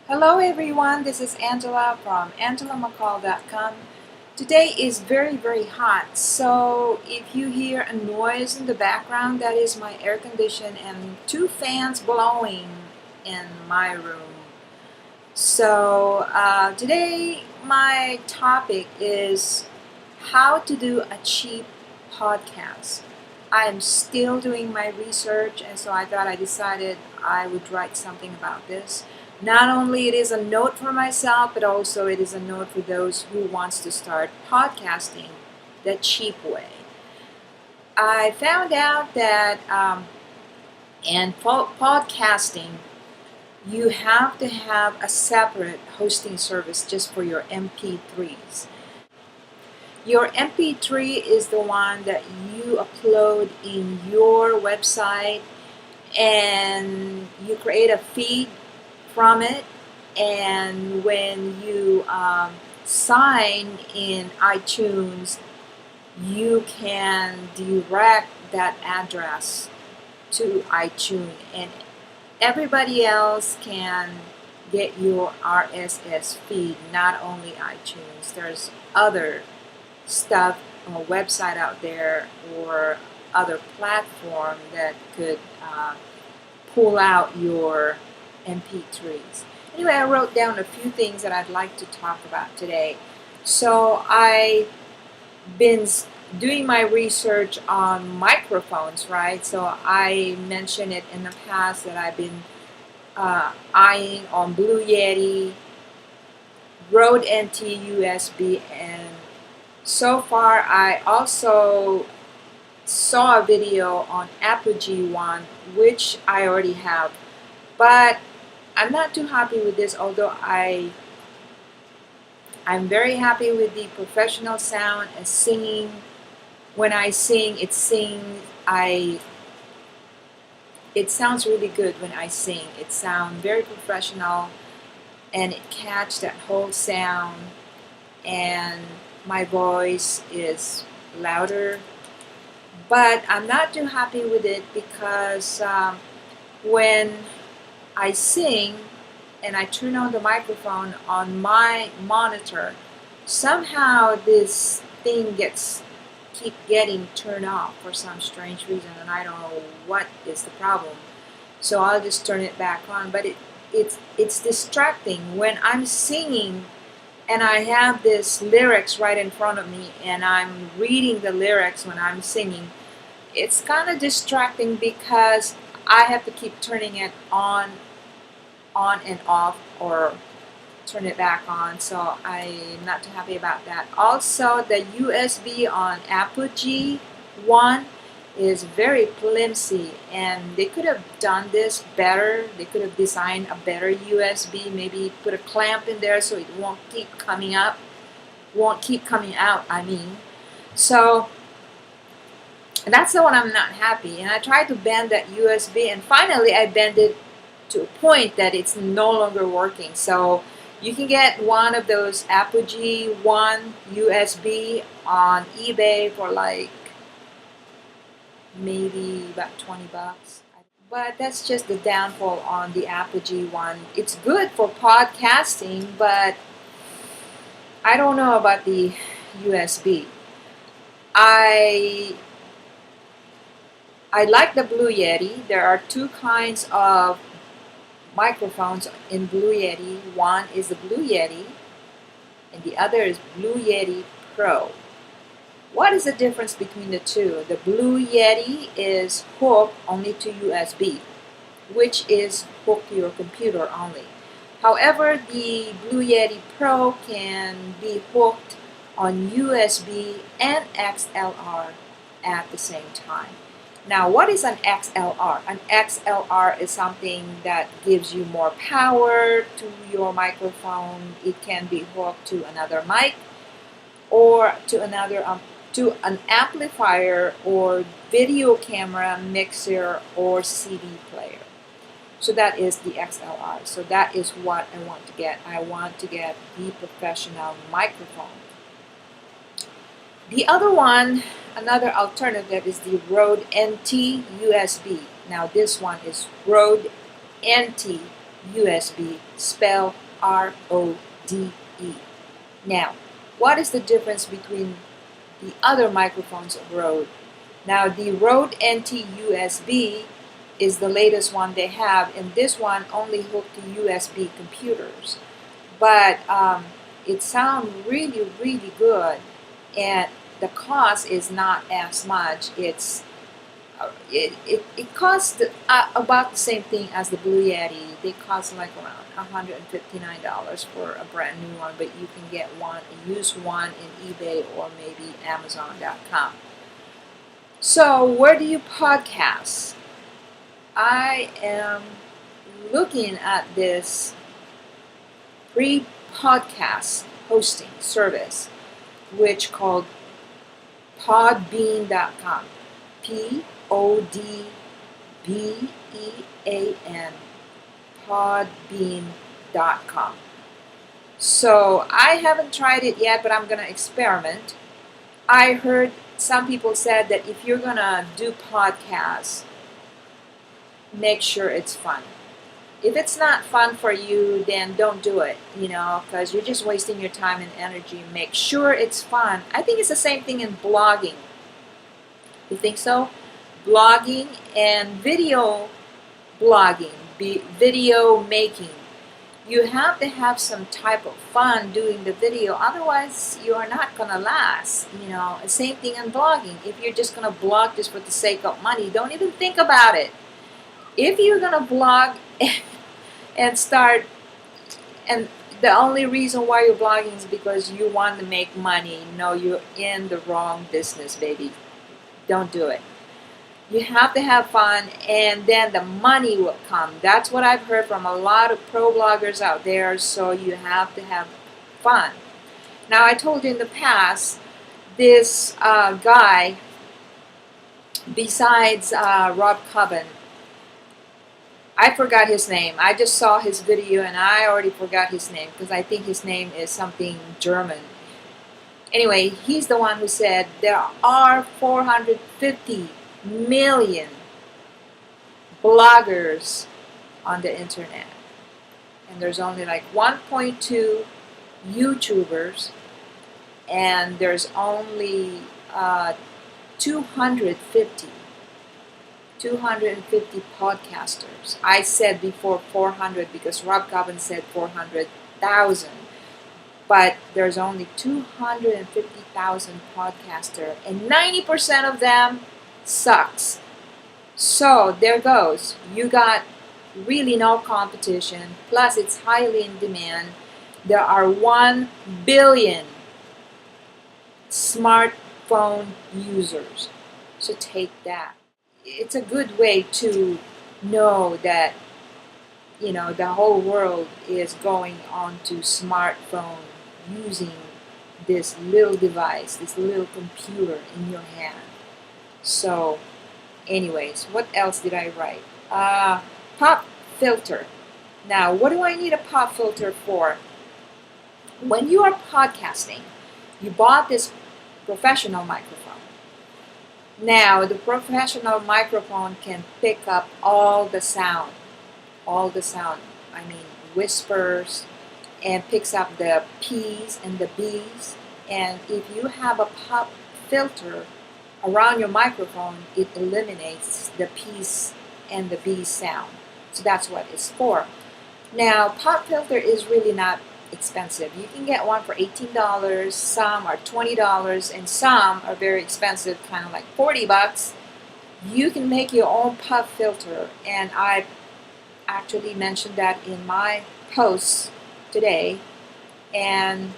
Hello everyone, this is Angela from angelamccall.com. Today is very hot, so if you hear a noise in the background, that is my air condition and two fans blowing in my room. Today my topic is how to do a cheap podcast. I'm still doing my research, and so I decided I would write something about this. Not only it is a note for myself, but also it is a note for those who wants to start podcasting the cheap way. I found out that in podcasting, you have to have a separate hosting service just for your MP3s. Your MP3 is the one that you upload in your website and you create a feed from it. And when you sign in iTunes, you can direct that address to iTunes, and everybody else can get your RSS feed, not only iTunes. There's other stuff on a website out there or other platform that could pull out your MP3s. Anyway, I wrote down a few things that I'd like to talk about today. So I've been doing my research on microphones, right? So I mentioned it in the past that I've been eyeing on Blue Yeti, Rode NT USB, and so far I also saw a video on Apogee One, which I already have, but I'm not too happy with this, although I'm very happy with the professional sound and singing. When I sing, it sounds really good when I sing. It sounds very professional and it catch that whole sound, and my voice is louder. But I'm not too happy with it because when I sing and I turn on the microphone on my monitor, somehow this thing keep getting turned off for some strange reason, and I don't know what is the problem. So I'll just turn it back on. But it's distracting when I'm singing and I have this lyrics right in front of me and I'm reading the lyrics when I'm singing. It's kind of distracting because I have to keep turning it on and off, or turn it back on, so I'm not too happy about that. Also, the USB on Apogee One is very flimsy, and they could have done this better. They could have designed a better USB, maybe put a clamp in there so it won't keep coming up, won't keep coming out, I mean. So that's the one I'm not happy, and I tried to bend that USB, and finally I bent it to a point that it's no longer working. So you can get one of those Apogee One USB on eBay for like maybe about $20. But that's just the downfall on the Apogee One. It's good for podcasting, but I don't know about the USB. I I like the Blue Yeti. There are two kinds of microphones in Blue Yeti. One is the Blue Yeti and the other is Blue Yeti Pro. What is the difference between the two? The Blue Yeti is hooked only to USB, which is hooked to your computer only. However, the Blue Yeti Pro can be hooked on USB and XLR at the same time. Now, what is an XLR? An XLR is something that gives you more power to your microphone. It can be hooked to another mic or to an amplifier or video camera, mixer, or CD player. So that is the XLR. So that is what I want to get. I want to get the professional microphone. The other one, another alternative, is the Rode NT USB. Now this one is Rode NT USB, spell RODE. Now, what is the difference between the other microphones of Rode? Now, the Rode NT-USB is the latest one they have, and this one only hooked to USB computers. But it sounds really, really good, and the cost is not as much. It costs about the same thing as the Blue Yeti. They cost like around $159 for a brand new one, but you can get one, a used one in eBay or maybe Amazon.com. So, where do you podcast? I am looking at this free podcast hosting service, which called Podbean.com. Podbean. Podbean.com. So I haven't tried it yet, but I'm gonna experiment. I heard some people said that if you're gonna do podcasts, make sure it's fun. If it's not fun for you, then don't do it, because you're just wasting your time and energy. Make sure it's fun. I think it's the same thing in blogging. You think so? Blogging and video blogging, video making. You have to have some type of fun doing the video, otherwise you are not going to last. Same thing in blogging. If you're just going to blog just for the sake of money, don't even think about it. If you're going to blog and start, and the only reason why you're blogging is because you want to make money, no, you're in the wrong business, baby. Don't do it. You have to have fun, and then the money will come. That's what I've heard from a lot of pro bloggers out there, so you have to have fun. Now, I told you in the past, this guy, besides Rob Cubbon, I forgot his name. I just saw his video, and I already forgot his name, because I think his name is something German. Anyway, he's the one who said there are 450 million bloggers on the internet, and there's only like 1.2 YouTubers, and there's only 250 podcasters. I said before 400 because Rob Cubbon said 400,000, but there's only 250,000 podcasters, and 90% of them sucks. So there goes. You got really no competition. Plus, it's highly in demand. There are 1 billion smartphone users. So take that. It's a good way to know that the whole world is going on to smartphone, using this little device, this little computer in your hand. So, anyways, what else did I write? Pop filter. Now, what do I need a pop filter for? When you are podcasting, you bought this professional microphone. Now, the professional microphone can pick up all the sound. I mean, whispers, and picks up the P's and the B's. And if you have a pop filter around your microphone, it eliminates the P's and the B's sound. So that's what it's for. Now, pop filter is really not expensive. You can get one for $18, some are $20, and some are very expensive, kind of like $40. You can make your own pop filter, and I actually mentioned that in my posts today. And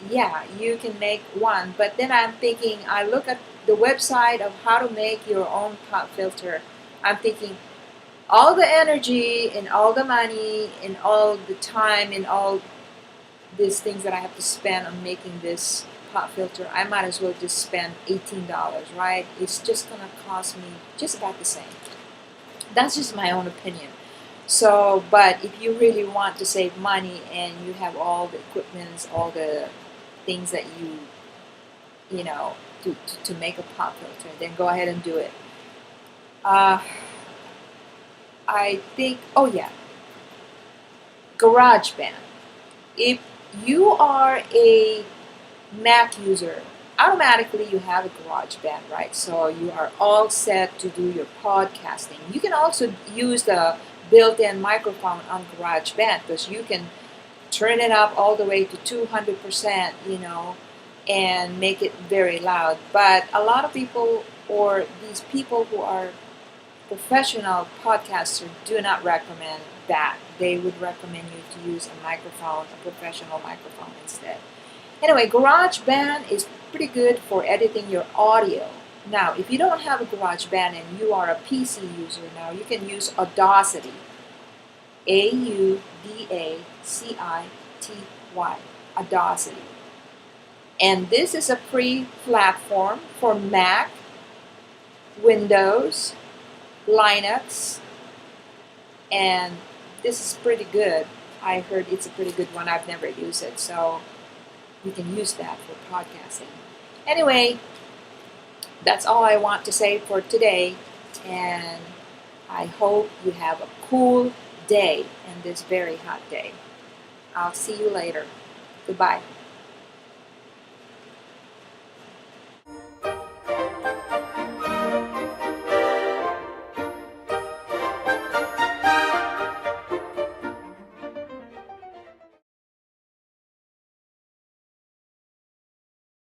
yeah, you can make one. But then I'm thinking, I look at the website of how to make your own pop filter. I'm thinking, all the energy and all the money and all the time and all these things that I have to spend on making this pop filter, I might as well just spend $18, right? It's just going to cost me just about the same. That's just my own opinion. So, but if you really want to save money and you have all the equipment, all the things that you know, to make a pop filter, then go ahead and do it. I think, oh yeah, GarageBand. If you are a Mac user, automatically you have a GarageBand, right? So you are all set to do your podcasting. You can also use the built-in microphone on GarageBand because you can turn it up all the way to 200%, and make it very loud. But a lot of people, or these people who are professional podcasters, do not recommend that. They would recommend you to use a microphone, a professional microphone instead. Anyway, GarageBand is pretty good for editing your audio. Now, if you don't have a GarageBand and you are a PC user now, you can use Audacity. Audacity. Audacity. And this is a free platform for Mac, Windows, Linux, and this is pretty good. I heard it's a pretty good one. I've never used it, so you can use that for podcasting. Anyway, that's all I want to say for today, and I hope you have a cool day in this very hot day. I'll see you later. Goodbye.